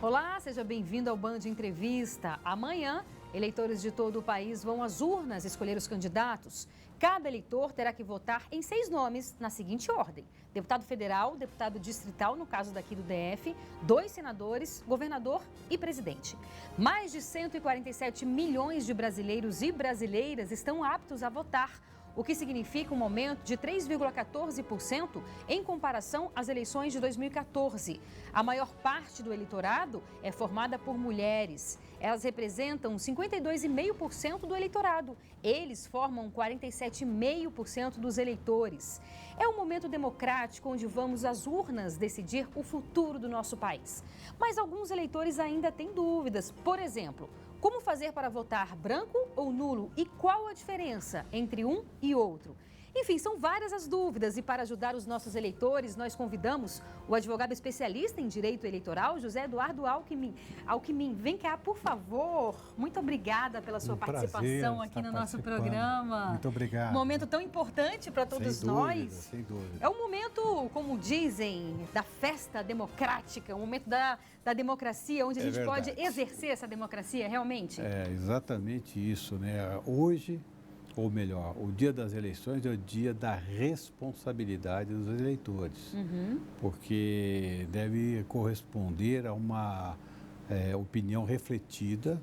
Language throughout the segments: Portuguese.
Olá, seja bem-vindo ao Band Entrevista. Amanhã, eleitores de todo o país vão às urnas escolher os candidatos. Cada eleitor terá que votar em 6 nomes na seguinte ordem: deputado federal, deputado distrital, no caso daqui do DF, 2 senadores, governador e presidente. Mais de 147 milhões de brasileiros e brasileiras estão aptos a votar, o que significa um aumento de 3,14% em comparação às eleições de 2014. A maior parte do eleitorado é formada por mulheres. Elas representam 52,5% do eleitorado. Eles formam 47,5% dos eleitores. É um momento democrático onde vamos às urnas decidir o futuro do nosso país. Mas alguns eleitores ainda têm dúvidas. Por exemplo, como fazer para votar branco ou nulo e qual a diferença entre um e outro? Enfim, são várias as dúvidas e para ajudar os nossos eleitores, nós convidamos o advogado especialista em direito eleitoral, José Eduardo Alckmin. Alckmin, vem cá, por favor. Muito obrigada pela sua participação aqui no nosso programa. Muito obrigado. Um momento tão importante para todos nós. Sem dúvida. É um momento, como dizem, da festa democrática, um momento da democracia, onde a gente pode exercer essa democracia realmente. É exatamente isso, né? Hoje, ou melhor, o dia das eleições é o dia da responsabilidade dos eleitores, porque deve corresponder a uma opinião refletida,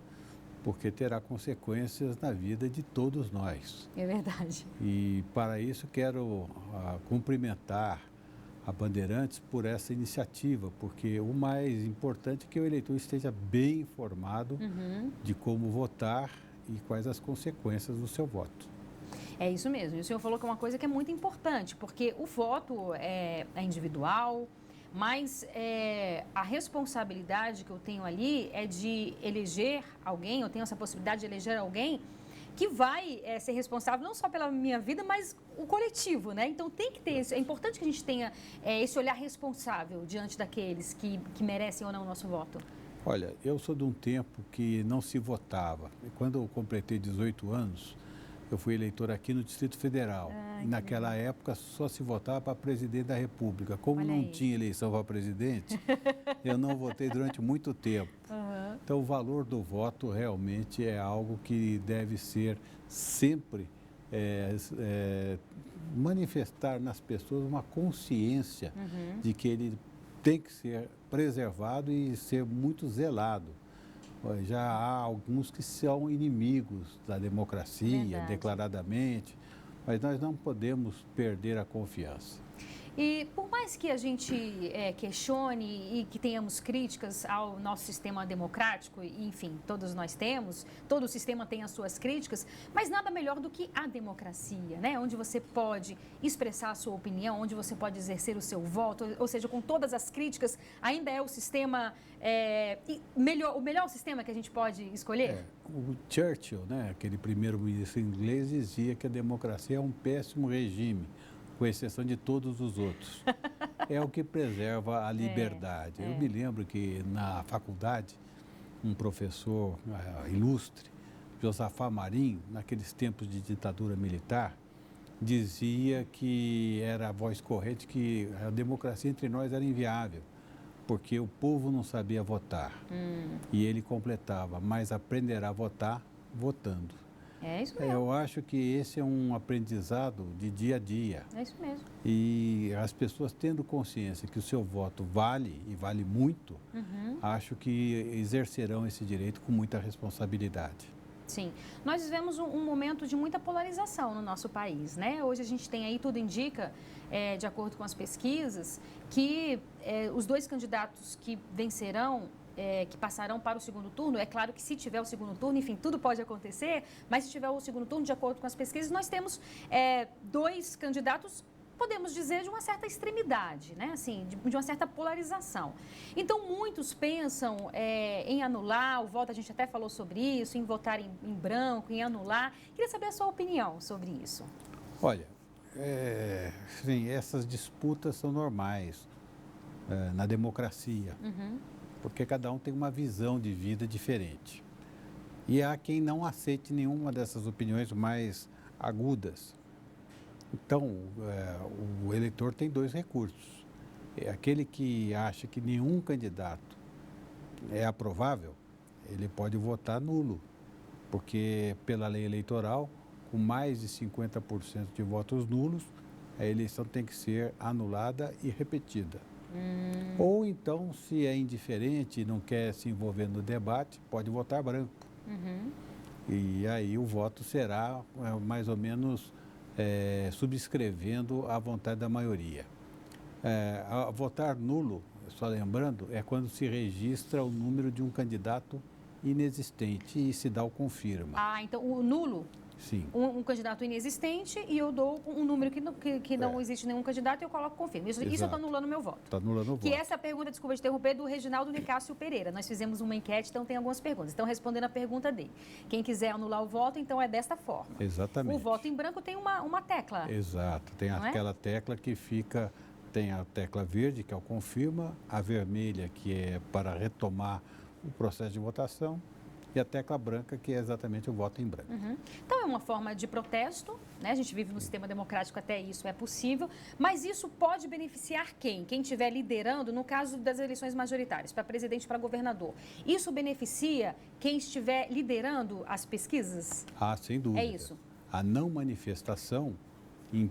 porque terá consequências na vida de todos nós. É verdade. E para isso quero cumprimentar a Bandeirantes por essa iniciativa, porque o mais importante é que o eleitor esteja bem informado de como votar e quais as consequências do seu voto. É isso mesmo. E o senhor falou que é uma coisa que é muito importante, porque o voto é individual, mas a responsabilidade que eu tenho ali é de eleger alguém, eu tenho essa possibilidade de eleger alguém que vai ser responsável não só pela minha vida, mas o coletivo, né? Então tem que ter isso. É importante que a gente tenha esse olhar responsável diante daqueles que merecem ou não o nosso voto. Olha, eu sou de um tempo que não se votava. Quando eu completei 18 anos, eu fui eleitor aqui no Distrito Federal. Naquela época só se votava para presidente da República. Como não tinha eleição para presidente, eu não votei durante muito tempo. Então o valor do voto realmente é algo que deve ser sempre manifestar nas pessoas uma consciência de que ele tem que ser preservado e ser muito zelado. Já há alguns que são inimigos da democracia, declaradamente, mas nós não podemos perder a confiança. E por mais que a gente questione e que tenhamos críticas ao nosso sistema democrático, e, enfim, todos nós temos, todo sistema tem as suas críticas, mas nada melhor do que a democracia, né? Onde você pode expressar a sua opinião, onde você pode exercer o seu voto, ou seja, com todas as críticas, ainda é o sistema, o melhor sistema que a gente pode escolher? O Churchill, né, aquele primeiro-ministro inglês, dizia que a democracia é um péssimo regime, com exceção de todos os outros. É o que preserva a liberdade. Eu me lembro que na faculdade, um professor ilustre, Josafá Marinho, naqueles tempos de ditadura militar, dizia que era a voz corrente que a democracia entre nós era inviável, porque o povo não sabia votar. E ele completava, mas aprenderá a votar votando. É isso mesmo. Eu acho que esse é um aprendizado de dia a dia. É isso mesmo. E as pessoas tendo consciência que o seu voto vale, e vale muito, acho que exercerão esse direito com muita responsabilidade. Sim. Nós vivemos um momento de muita polarização no nosso país, né? Hoje a gente tem aí, tudo indica, de acordo com as pesquisas, que os 2 candidatos que vencerão, que passarão para o segundo turno, é claro que se tiver o segundo turno, enfim, tudo pode acontecer, mas se tiver o segundo turno, de acordo com as pesquisas, nós temos 2 candidatos, podemos dizer, de uma certa extremidade, né? Assim, de uma certa polarização. Então, muitos pensam em anular o voto, a gente até falou sobre isso, em votar em branco, em anular. Queria saber a sua opinião sobre isso. Olha, sim, essas disputas são normais na democracia, porque cada um tem uma visão de vida diferente. E há quem não aceite nenhuma dessas opiniões mais agudas. Então, o eleitor tem 2 recursos. É aquele que acha que nenhum candidato é aprovável, ele pode votar nulo, porque pela lei eleitoral, com mais de 50% de votos nulos, a eleição tem que ser anulada e repetida. Ou então, se é indiferente e não quer se envolver no debate, pode votar branco. E aí o voto será mais ou menos subscrevendo a vontade da maioria. Votar nulo, só lembrando, é quando se registra o número de um candidato inexistente e se dá o confirma. Ah, então o nulo? Sim. Um candidato inexistente e eu dou um número que não existe nenhum candidato e eu coloco confirma. Isso eu estou anulando o meu voto. Está anulando o voto. Que essa é a pergunta, desculpa te interromper, do Reginaldo Nicásio Pereira. Nós fizemos uma enquete, então tem algumas perguntas. Então, respondendo a pergunta dele. Quem quiser anular o voto, então é desta forma. Exatamente. O voto em branco tem uma tecla. Exato. Tem aquela tecla que fica... Tem a tecla verde, que é o confirma, a vermelha, que é para retomar o processo de votação, e a tecla branca, que é exatamente o voto em branco. Então, é uma forma de protesto, né? A gente vive no sistema democrático, até isso é possível, mas isso pode beneficiar quem? Quem estiver liderando, no caso das eleições majoritárias, para presidente e para governador. Isso beneficia quem estiver liderando as pesquisas? Ah, sem dúvida. É isso. A não manifestação, em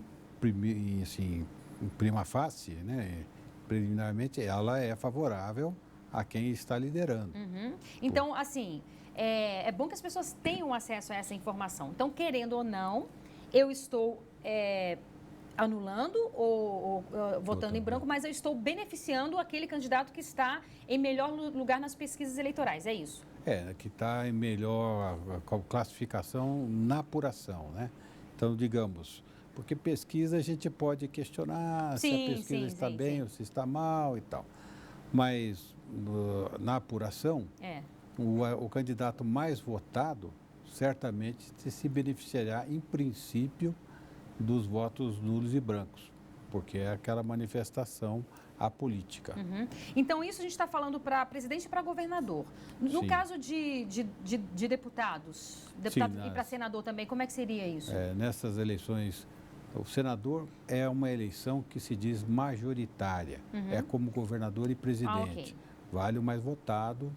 prima facie, né? Preliminarmente, ela é favorável a quem está liderando. Então, assim, é bom que as pessoas tenham acesso a essa informação. Então, querendo ou não, eu estou anulando ou votando em branco, mas eu estou beneficiando aquele candidato que está em melhor lugar nas pesquisas eleitorais, é isso? Que está em melhor classificação na apuração, né? Então, digamos, porque pesquisa a gente pode questionar se a pesquisa está bem ou se está mal e tal. Mas na apuração, o candidato mais votado certamente se beneficiará, em princípio, dos votos nulos e brancos, porque é aquela manifestação apolítica. Então, isso a gente está falando para presidente e para governador. No caso de deputados e para senador também, como é que seria isso? Nessas eleições, o senador é uma eleição que se diz majoritária, é como governador e presidente. Vale o mais votado.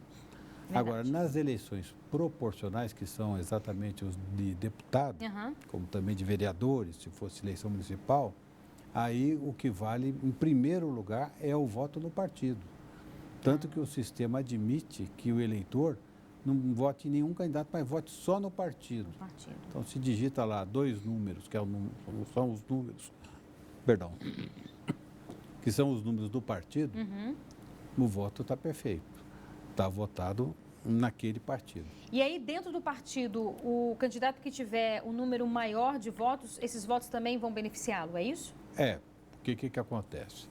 Agora, nas eleições proporcionais, que são exatamente os de deputado, como também de vereadores, se fosse eleição municipal, aí o que vale, em primeiro lugar, é o voto no partido. Tanto que o sistema admite que o eleitor não vote em nenhum candidato, mas vote só no partido. Então, se digita lá 2 números, que são os números, que são os números do partido, o voto está perfeito. Está votado naquele partido. E aí, dentro do partido, o candidato que tiver um número maior de votos, esses votos também vão beneficiá-lo, é isso? Porque o que acontece?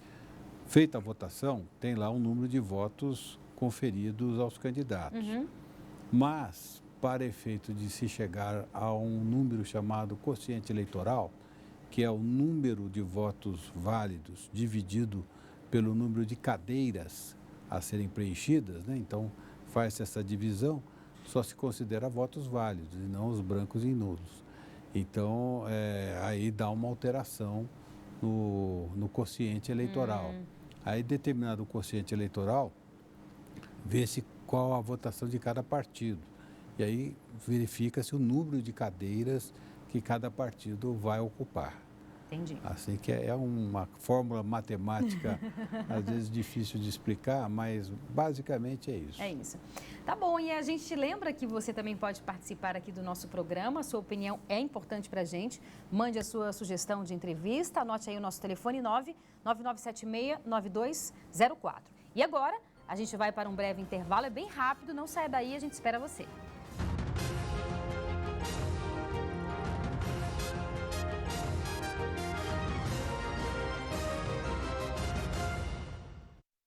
Feita a votação, tem lá um número de votos conferidos aos candidatos. Mas, para efeito de se chegar a um número chamado quociente eleitoral, que é o número de votos válidos dividido pelo número de cadeiras a serem preenchidas, né? Então, faz essa divisão, só se considera votos válidos e não os brancos e nulos. Então, aí dá uma alteração no quociente eleitoral. Aí, determinado o quociente eleitoral, vê-se qual a votação de cada partido. E aí verifica-se o número de cadeiras que cada partido vai ocupar. Entendi. Assim que é uma fórmula matemática, às vezes difícil de explicar, mas basicamente é isso. É isso. Tá bom, e a gente lembra que você também pode participar aqui do nosso programa, a sua opinião é importante para a gente. Mande a sua sugestão de entrevista, anote aí o nosso telefone 99976-9204. E agora, a gente vai para um breve intervalo, é bem rápido, não saia daí, a gente espera você.